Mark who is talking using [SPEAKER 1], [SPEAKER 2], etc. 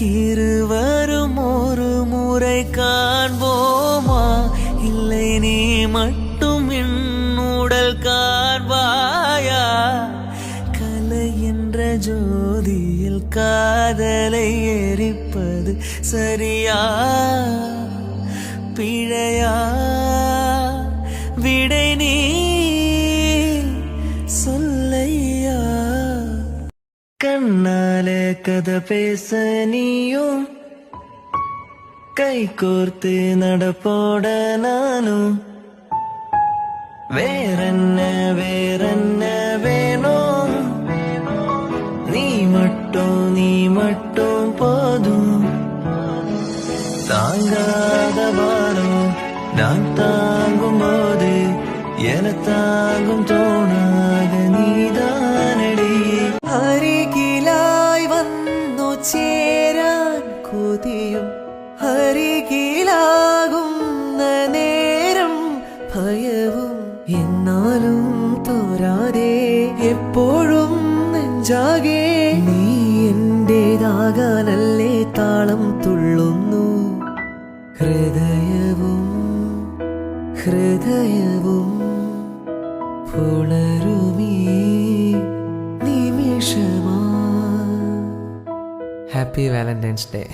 [SPEAKER 1] இருவரும் ஒரு முறை காண்போமா? இல்லை நீ மட்டும் என்னுடல் காண்பாயா? கலை என்ற ஜோதியில் காதலை எரிப்பது சரியா பிழையா? விடை நீ சொல்லையா. கண்ணாலே கதை பேச நீயும் கை கோர்த்து நடப்போட நானும் வேறென்ன வேணும்? நீ மட்டும் போதும். தாங்காத வாரம் நான் தாங்கும் போது என தாங்கும் தோணாத നീതാനടി. അരികിലായി വന്നു ചേരാൻ കൊതിയും അരികിലാകുന്ന നേരം ഭയവും എന്നാലും തോരാതെ എപ്പോഴും നെഞ്ചാകെ നീ എന്റേതാകാനല്ലേ താളം തുള്ളുന്നു ഹൃദയവും പുണരുമീ നിമിഷമാ.
[SPEAKER 2] Happy Valentine's Day.